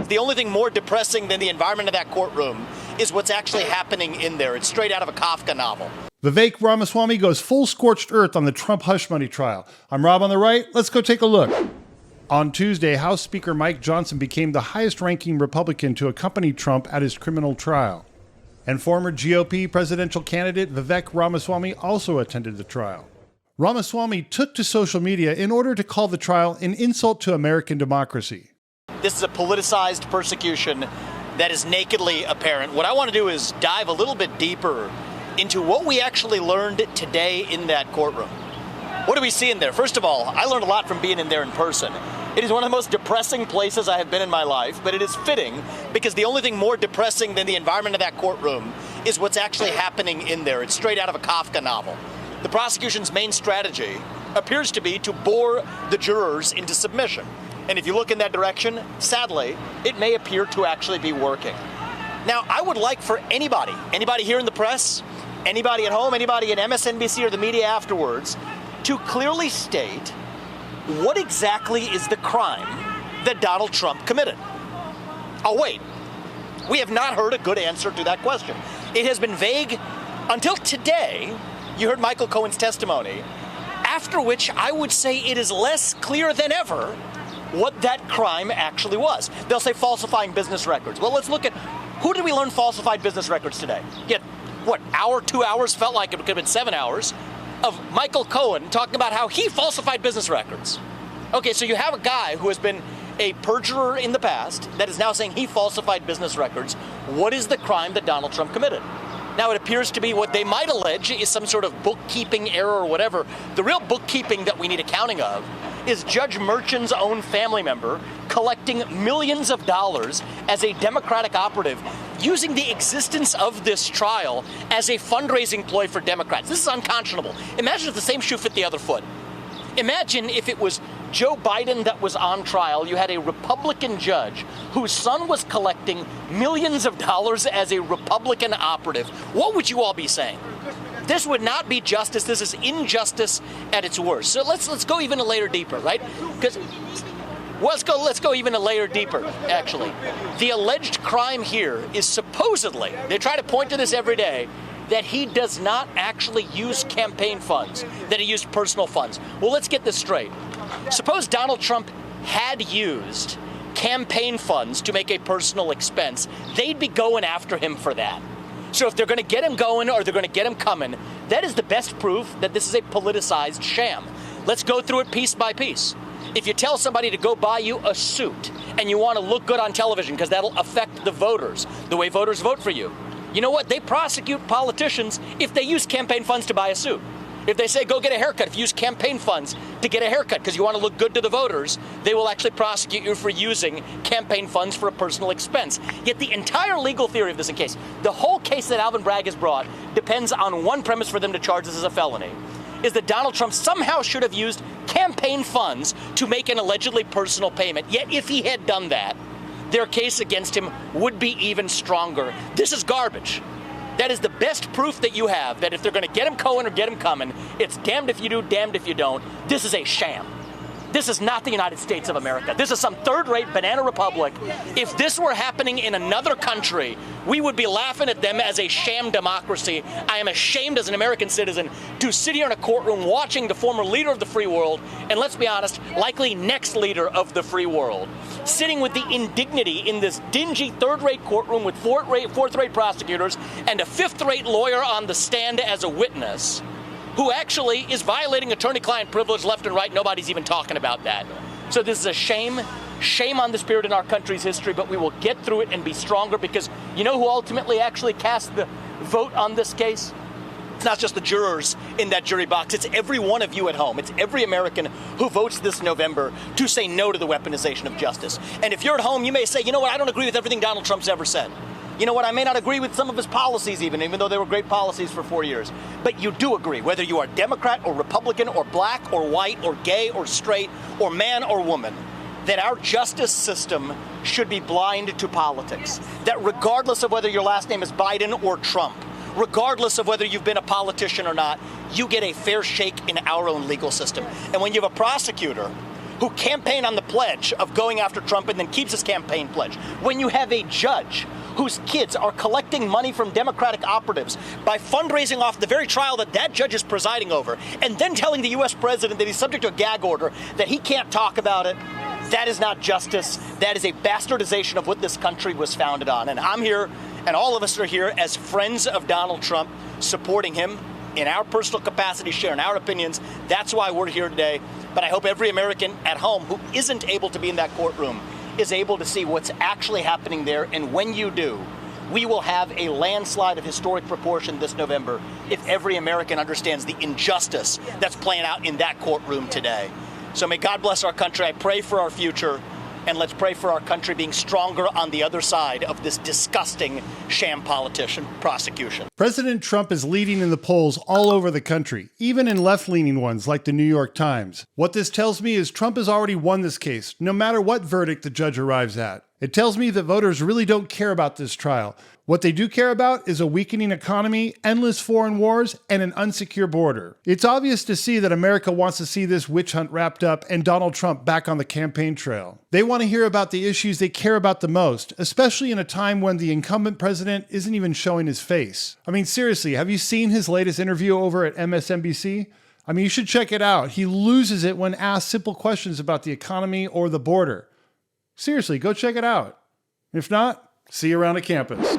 The only thing more depressing than the environment of that courtroom is what's actually happening in there. It's straight out of a Kafka novel. Vivek Ramaswamy goes full scorched earth on the Trump hush money trial. I'm Rob on the Right. Let's go take a look. On Tuesday, House Speaker Mike Johnson became the highest-ranking Republican to accompany Trump at his criminal trial. And former GOP presidential candidate Vivek Ramaswamy also attended the trial. Ramaswamy took to social media in order to call the trial an insult to American democracy. This is a politicized persecution that is nakedly apparent. What I want to do is dive a little bit deeper into what we actually learned today in that courtroom. What do we see in there? First of all, I learned a lot from being in there in person. It is one of the most depressing places I have been in my life, but it is fitting because the only thing more depressing than the environment of that courtroom is what's actually happening in there. It's straight out of a Kafka novel. The prosecution's main strategy appears to be to bore the jurors into submission. And if you look in that direction, sadly, it may appear to actually be working. Now, I would like for anybody here in the press, anybody at home, anybody at MSNBC or the media afterwards, to clearly state what exactly is the crime that Donald Trump committed. Oh, wait. We have not heard a good answer to that question. It has been vague until today. You heard Michael Cohen's testimony, after which I would say it is less clear than ever what that crime actually was. They'll say falsifying business records. Well, let's look at who did we learn falsified business records today? Yet, what, hour, 2 hours, felt like it could have been 7 hours, of Michael Cohen talking about how he falsified business records. Okay, so you have a guy who has been a perjurer in the past that is now saying he falsified business records. What is the crime that Donald Trump committed? Now, it appears to be what they might allege is some sort of bookkeeping error or whatever. The real bookkeeping that we need accounting of is Judge Merchan's own family member collecting millions of dollars as a Democratic operative, using the existence of this trial as a fundraising ploy for Democrats. This is unconscionable. Imagine if the same shoe fit the other foot. Imagine if it was Joe Biden that was on trial. You had a Republican judge whose son was collecting millions of dollars as a Republican operative. What would you all be saying? This would not be justice. This is injustice at its worst. So let's go even a layer deeper, right? Because let's go even a layer deeper, actually. The alleged crime here is supposedly, they try to point to this every day, that he does not actually use campaign funds, that he used personal funds. Well, let's get this straight. Suppose Donald Trump had used campaign funds to make a personal expense. They'd be going after him for that. So if they're going to get him going or they're going to get him coming, that is the best proof that this is a politicized sham. Let's go through it piece by piece. If you tell somebody to go buy you a suit and you want to look good on television because that'll affect the voters, the way voters vote for you, you know what? They prosecute politicians if they use campaign funds to buy a suit. If they say, go get a haircut, if you use campaign funds to get a haircut because you want to look good to the voters, they will actually prosecute you for using campaign funds for a personal expense. Yet the entire legal theory of this case, the whole case that Alvin Bragg has brought, depends on one premise for them to charge this as a felony, is that Donald Trump somehow should have used campaign funds to make an allegedly personal payment. Yet if he had done that, their case against him would be even stronger. This is garbage. That is the best proof that you have that if they're going to get him going or get him coming, it's damned if you do, damned if you don't. This is a sham. This is not the United States of America. This is some third-rate banana republic. If this were happening in another country, we would be laughing at them as a sham democracy. I am ashamed as an American citizen to sit here in a courtroom watching the former leader of the free world, and let's be honest, likely next leader of the free world, sitting with the indignity in this dingy third-rate courtroom with fourth-rate prosecutors and a fifth-rate lawyer on the stand as a witness, who actually is violating attorney-client privilege left and right. Nobody's even talking about that. So this is a shame on the spirit in our country's history, but we will get through it and be stronger because you know who ultimately actually cast the vote on this case? It's not just the jurors in that jury box. It's every one of you at home. It's every American who votes this November to say no to the weaponization of justice. And if you're at home, you may say, you know what, I don't agree with everything Donald Trump's ever said. You know what, I may not agree with some of his policies even though they were great policies for 4 years. But you do agree, whether you are Democrat or Republican or black or white or gay or straight or man or woman, that our justice system should be blind to politics. That regardless of whether your last name is Biden or Trump, regardless of whether you've been a politician or not, you get a fair shake in our own legal system. And when you have a prosecutor who campaign on the pledge of going after Trump and then keeps his campaign pledge, when you have a judge whose kids are collecting money from Democratic operatives by fundraising off the very trial that that judge is presiding over, and then telling the U.S. president that he's subject to a gag order, that he can't talk about it, that is not justice. That is a bastardization of what this country was founded on. And I'm here, and all of us are here as friends of Donald Trump, supporting him in our personal capacity, sharing our opinions. That's why we're here today. But I hope every American at home who isn't able to be in that courtroom is able to see what's actually happening there. And when you do, we will have a landslide of historic proportion this November if every American understands the injustice that's playing out in that courtroom today. So may God bless our country. I pray for our future, and let's pray for our country being stronger on the other side of this disgusting sham politician prosecution. President Trump is leading in the polls all over the country, even in left-leaning ones like the New York Times. What this tells me is Trump has already won this case, no matter what verdict the judge arrives at. It tells me that voters really don't care about this trial. What they do care about is a weakening economy, endless foreign wars, and an unsecure border. It's obvious to see that America wants to see this witch hunt wrapped up and Donald Trump back on the campaign trail. They want to hear about the issues they care about the most, especially in a time when the incumbent president isn't even showing his face. I mean, seriously, have you seen his latest interview over at MSNBC? I mean, you should check it out. He loses it when asked simple questions about the economy or the border. Seriously, go check it out. If not, see you around the campus.